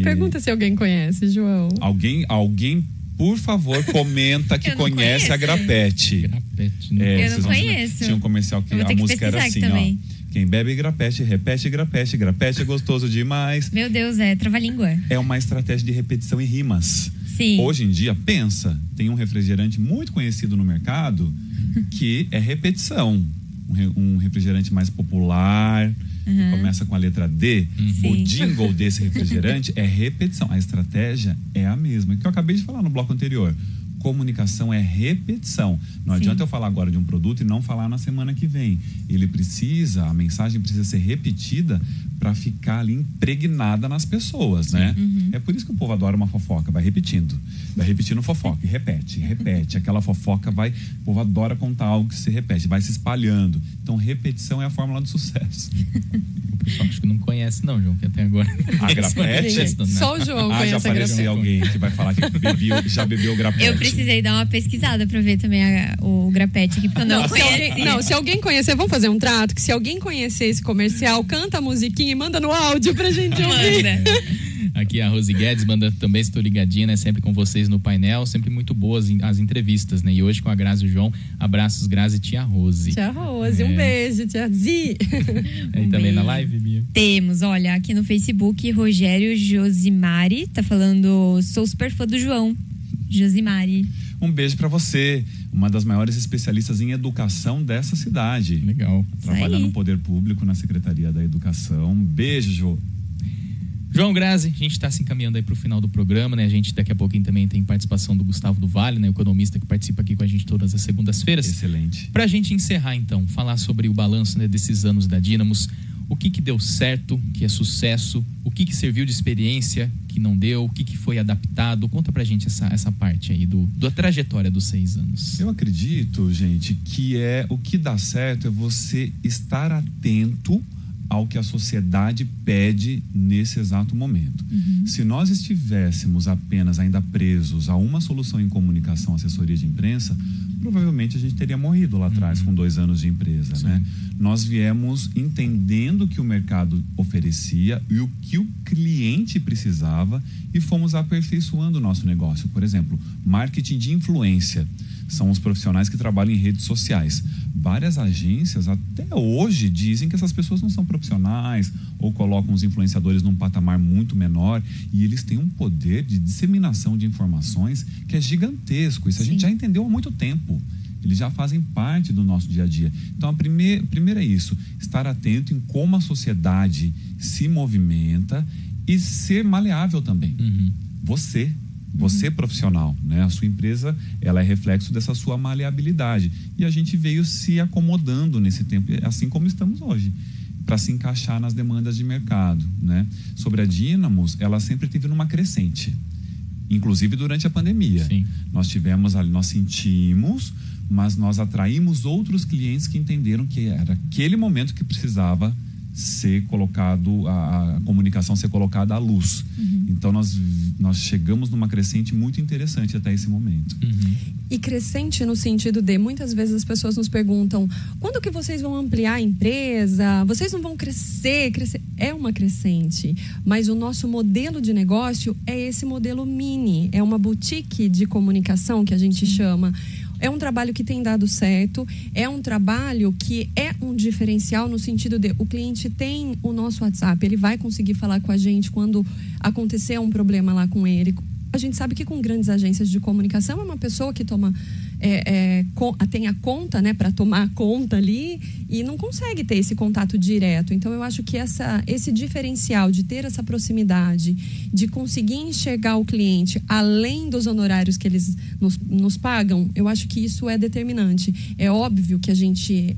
Pergunta se alguém conhece, João. Alguém, por favor, comenta que conhece a Grapete. Grapete, né? Eu não conheço. Tinha um comercial que a música era assim, também. ó. Quem bebe grapete, repete grapete. Grapete é gostoso demais. Meu Deus, trava-língua. É uma estratégia de repetição em rimas. Sim. Hoje em dia, tem um refrigerante muito conhecido no mercado que é repetição. Um refrigerante mais popular, que começa com a letra D. O jingle desse refrigerante é repetição. A estratégia é a mesma, que eu acabei de falar no bloco anterior. Comunicação é repetição. Não adianta eu falar agora de um produto e não falar na semana que vem. A mensagem precisa ser repetida para ficar ali impregnada nas pessoas, né? É por isso que o povo adora uma fofoca, vai repetindo fofoca e repete. Aquela fofoca o povo adora contar algo que se repete, vai se espalhando. Então, repetição é a fórmula do sucesso. O pessoal acho que não conhece não, João, que até agora... A Grapete? Só o João conhece já a apareceu Grapete. alguém que vai falar que já bebeu Grapete. Eu precisei dar uma pesquisada pra ver também o Grapete aqui, porque eu não conheço. Se alguém conhecer, vamos fazer um trato, que se alguém conhecer esse comercial, canta a musiquinha e manda no áudio pra gente ouvir. Aqui a Rose Guedes manda também, estou ligadinha, né? Sempre com vocês no painel, sempre muito boas as entrevistas, né? E hoje com a Grazi e o João, abraços Grazi e tia Rose. Tia Rose, um beijo, tia Zi. Aí também na live, Bia? Temos, olha, aqui no Facebook, Rogério Josimari tá falando, sou super fã do João. Josimari. Um beijo pra você, uma das maiores especialistas em educação dessa cidade. Legal. Trabalha no Poder Público, na Secretaria da Educação. Um beijo, Jô. João, Grazi, a gente está se encaminhando aí para o final do programa, né? A gente daqui a pouquinho também tem participação do Gustavo do Vale, né? O economista que participa aqui com a gente todas as segundas-feiras. Excelente. Para a gente encerrar, então, falar sobre o balanço, né, desses anos da Dynamos, o que deu certo, que é sucesso, o que serviu de experiência, que não deu, o que foi adaptado. Conta pra gente essa parte aí da trajetória dos 6 anos. Eu acredito, gente, que o que dá certo é você estar atento ao que a sociedade pede nesse exato momento. Se nós estivéssemos apenas ainda presos a uma solução em comunicação, assessoria de imprensa, provavelmente a gente teria morrido lá atrás com 2 anos de empresa, né? Nós viemos entendendo o que o mercado oferecia e o que o cliente precisava e fomos aperfeiçoando o nosso negócio. Por exemplo, marketing de influência. São os profissionais que trabalham em redes sociais. várias agências até hoje dizem que essas pessoas não são profissionais ou colocam os influenciadores num patamar muito menor, e eles têm um poder de disseminação de informações que é gigantesco. Isso a gente já entendeu há muito tempo. Eles já fazem parte do nosso dia a dia. Então, a primeira é isso, estar atento em como a sociedade se movimenta e ser maleável também. Você profissional, né? A sua empresa, ela é reflexo dessa sua maleabilidade. E a gente veio se acomodando nesse tempo, assim como estamos hoje, para se encaixar nas demandas de mercado, né? Sobre a Dynamos, ela sempre teve numa crescente, inclusive durante a pandemia. Sim. Nós tivemos ali, nós sentimos, mas nós atraímos outros clientes que entenderam que era aquele momento que precisava ser colocado, a comunicação ser colocada à luz. Então nós chegamos numa crescente muito interessante até esse momento. E crescente no sentido de, muitas vezes as pessoas nos perguntam, quando que vocês vão ampliar a empresa? Vocês não vão crescer? É uma crescente, mas o nosso modelo de negócio é esse modelo mini, é uma boutique de comunicação que a gente chama. É um trabalho que tem dado certo, é um trabalho que é um diferencial no sentido de o cliente tem o nosso WhatsApp, ele vai conseguir falar com a gente quando acontecer um problema lá com ele. A gente sabe que com grandes agências de comunicação é uma pessoa que toma tem a conta, né, para tomar conta ali e não consegue ter esse contato direto. Então eu acho que esse diferencial de ter essa proximidade, de conseguir enxergar o cliente além dos honorários que eles nos pagam, eu acho que isso é determinante. É óbvio que a gente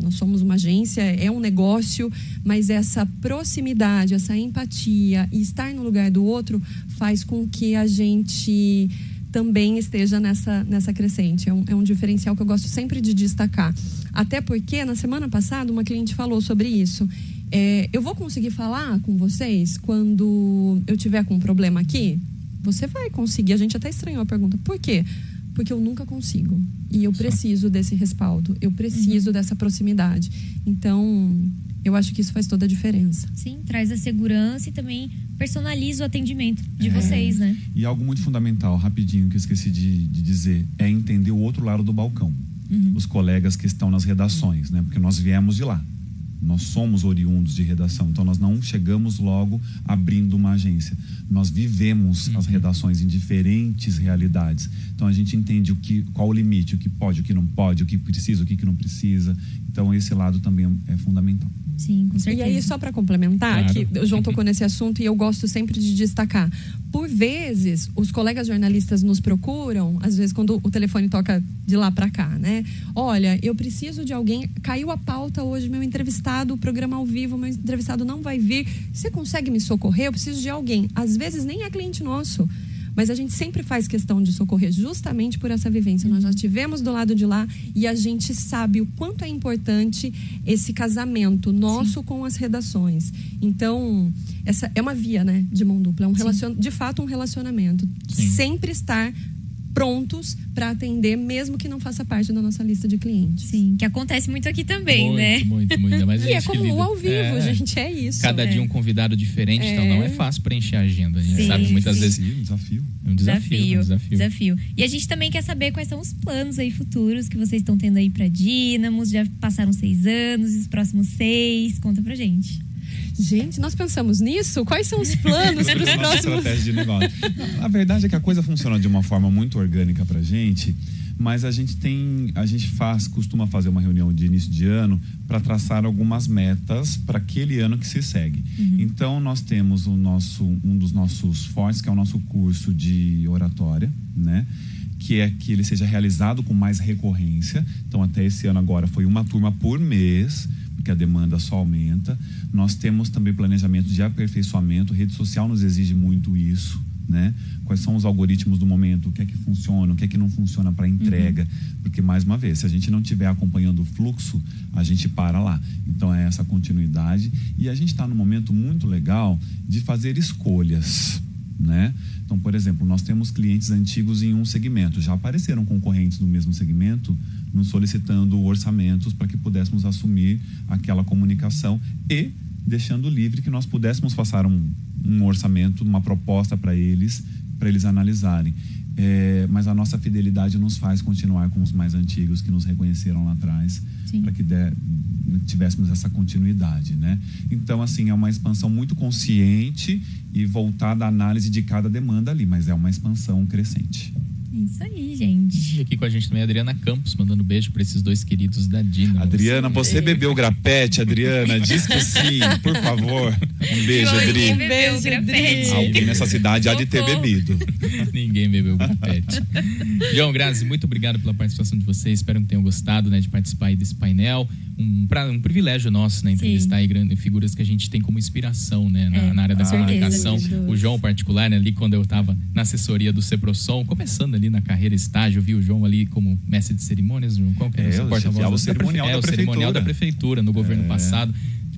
nós somos uma agência, é um negócio, mas essa proximidade, essa empatia e estar no lugar do outro faz com que a gente também esteja nessa crescente. É um diferencial que eu gosto sempre de destacar. Até porque, na semana passada, uma cliente falou sobre isso. Eu vou conseguir falar com vocês quando eu tiver com um problema aqui? Você vai conseguir. A gente até estranhou a pergunta. Por quê? Porque eu nunca consigo. E eu preciso desse respaldo. Eu preciso dessa proximidade. Então, eu acho que isso faz toda a diferença. Sim, traz a segurança e também personaliza o atendimento de vocês, né? E algo muito fundamental, rapidinho, que eu esqueci de dizer, é entender o outro lado do balcão. Os colegas que estão nas redações, né? Porque nós viemos de lá. Nós somos oriundos de redação, então nós não chegamos logo abrindo uma agência. Nós vivemos as redações em diferentes realidades. Então a gente entende qual o limite, o que pode, o que não pode, o que precisa, o que não precisa. Então esse lado também é fundamental. Sim, com certeza. E aí, só para complementar, Claro. que o João tocou nesse assunto e eu gosto sempre de destacar. Por vezes, os colegas jornalistas nos procuram, às vezes quando o telefone toca de lá para cá, né? Olha, eu preciso de alguém, caiu a pauta hoje, meu entrevistado, o programa ao vivo, meu entrevistado não vai vir. Você consegue me socorrer? Eu preciso de alguém. Às vezes nem é cliente nosso. Mas a gente sempre faz questão de socorrer justamente por essa vivência. Nós já estivemos do lado de lá e a gente sabe o quanto é importante esse casamento nosso com as redações. Então, essa é uma via, né, de mão dupla. De fato, um relacionamento. Sim. Sempre estar prontos para atender, mesmo que não faça parte da nossa lista de clientes. Sim, que acontece muito aqui também, Muito, né? muito. Mas a E é gente como lida. o ao vivo, gente, é isso. Cada dia um convidado diferente, então não é fácil preencher a agenda. A gente Sim, sabe muitas sim. vezes Desafio. é um desafio. E a gente também quer saber quais são os planos aí futuros que vocês estão tendo aí pra Dynamos. Já passaram 6 anos, e os próximos 6, conta pra gente. Gente, nós pensamos nisso? Quais são os planos para os Nossa próximos... estratégia de negócio. A verdade é que a coisa funciona de uma forma muito orgânica pra gente, mas a gente costuma fazer uma reunião de início de ano para traçar algumas metas para aquele ano que se segue. Então nós temos um dos nossos fortes, que é o nosso curso de oratória, né? Que é que ele seja realizado com mais recorrência. Então até esse ano agora foi uma turma por mês, porque a demanda só aumenta. Nós temos também planejamento de aperfeiçoamento, rede social nos exige muito isso, né? Quais são os algoritmos do momento, o que é que funciona, o que é que não funciona para entrega, porque mais uma vez, se a gente não estiver acompanhando o fluxo, a gente para lá. Então é essa continuidade e a gente está num momento muito legal de fazer escolhas, né? Então, por exemplo, nós temos clientes antigos em um segmento, já apareceram concorrentes do mesmo segmento nos solicitando orçamentos para que pudéssemos assumir aquela comunicação e deixando livre que nós pudéssemos passar um orçamento, uma proposta para eles analisarem. mas a nossa fidelidade nos faz continuar com os mais antigos que nos reconheceram lá atrás, para que tivéssemos essa continuidade, né? Então, assim, é uma expansão muito consciente e voltada à análise de cada demanda ali, mas é uma expansão crescente. Isso aí, gente. E aqui com a gente também a Adriana Campos, mandando beijo para esses dois queridos da Dina. Adriana, você bebeu grapete, Adriana? Diz que sim, por favor. Um beijo, Adri. Um beijo, grapete. Alguém nessa cidade há de ter bebido. Ninguém bebeu grapete. João, Grazi, muito obrigado pela participação de vocês. Espero que tenham gostado, né, de participar aí desse painel. Um privilégio nosso, né, entrevistar aí grandes figuras que a gente tem como inspiração, né, na área da comunicação. O João, em particular, né, ali quando eu estava na assessoria do Ceprosom, começando ali na carreira estágio, eu vi o João ali como mestre de cerimônias. João, qual que é o porta-voz? O cerimonial da prefeitura no governo passado.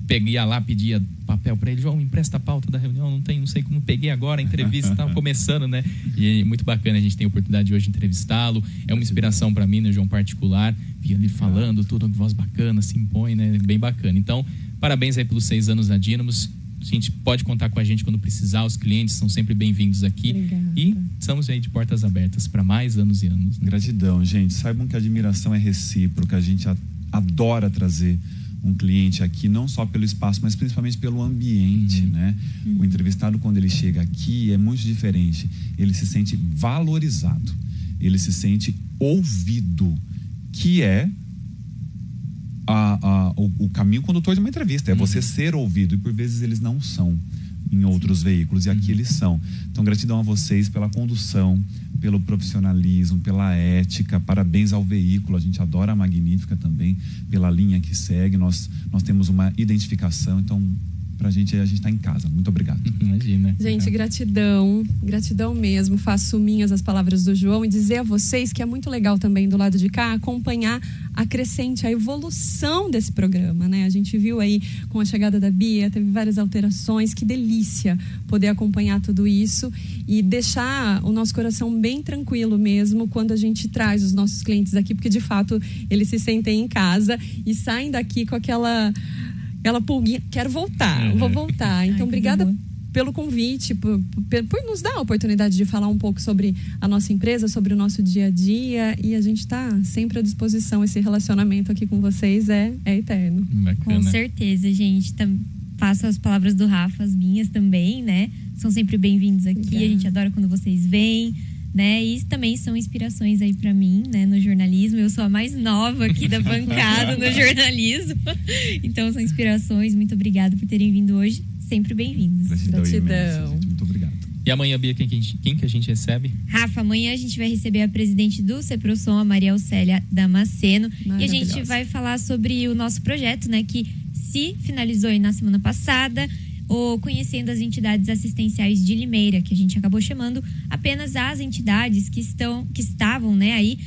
Peguei lá, pedia papel para ele, João, empresta a pauta da reunião, não sei como, peguei agora a entrevista, estava começando, né? E é muito bacana, a gente tem a oportunidade hoje de entrevistá-lo, é uma inspiração para mim, né, João, particular, vi ele falando, tudo, voz bacana, se impõe, né? Bem bacana. Então, parabéns aí pelos 6 anos da Dynamos. A gente pode contar com a gente quando precisar, os clientes são sempre bem-vindos aqui. Obrigada. E estamos aí de portas abertas para mais anos e anos. Né? Gratidão, gente. Saibam que a admiração é recíproca, a gente adora trazer um cliente aqui, não só pelo espaço, mas principalmente pelo ambiente, né? O entrevistado, quando ele chega aqui, é muito diferente. Ele se sente valorizado, ele se ouvido, que é o caminho condutor de uma entrevista, é você ser ouvido, e por vezes eles não são em outros veículos, e aqui eles são. Então, gratidão a vocês pela condução, pelo profissionalismo, pela ética, parabéns ao veículo, a gente adora a Magnífica também, pela linha que segue, nós temos uma identificação, então pra gente, a gente tá em casa. Muito obrigado. Imagina. Gente, gratidão mesmo. Faço minhas as palavras do João e dizer a vocês que é muito legal também do lado de cá acompanhar a crescente, a evolução desse programa, né? A gente viu aí com a chegada da Bia, teve várias alterações, que delícia poder acompanhar tudo isso e deixar o nosso coração bem tranquilo mesmo quando a gente traz os nossos clientes aqui, porque de fato eles se sentem em casa e saem daqui com aquela pulguinha, quero voltar, vou voltar. Então, obrigada pelo convite, por nos dar a oportunidade de falar um pouco sobre a nossa empresa, sobre o nosso dia a dia, e a gente está sempre à disposição. Esse relacionamento aqui com vocês é eterno. Bacana. Com certeza, gente. Faço as palavras do Rafa, as minhas também, né? São sempre bem-vindos aqui. Obrigada. A gente adora quando vocês vêm, né? E também são inspirações aí pra mim, né? No jornalismo, eu sou a mais nova aqui da bancada no jornalismo. Então são inspirações. Muito obrigada por terem vindo hoje. Sempre bem-vindos. Gratidão. Muito obrigado. E amanhã, Bia, quem que a gente recebe? Rafa, amanhã a gente vai receber a presidente do Ceprosom, a Maria Auxélia Damasceno. E a gente vai falar sobre o nosso projeto, né? Que se finalizou aí na semana passada, ou conhecendo as entidades assistenciais de Limeira, que a gente acabou chamando apenas as entidades que estavam, né, aí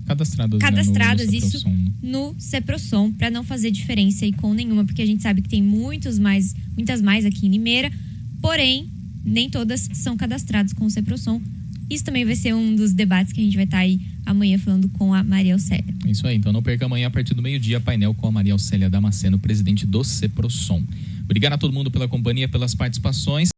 cadastradas no isso no Ceprosom, para não fazer diferença aí com nenhuma, porque a gente sabe que tem muitas mais aqui em Limeira, porém nem todas são cadastradas com o Ceprosom. Isso também vai ser um dos debates que a gente vai estar aí amanhã falando com a Maria Auxélia. Isso aí, então não perca amanhã a partir do meio-dia painel com a Maria Auxélia Damasceno, presidente do Ceprosom. Obrigado a todo mundo pela companhia, pelas participações.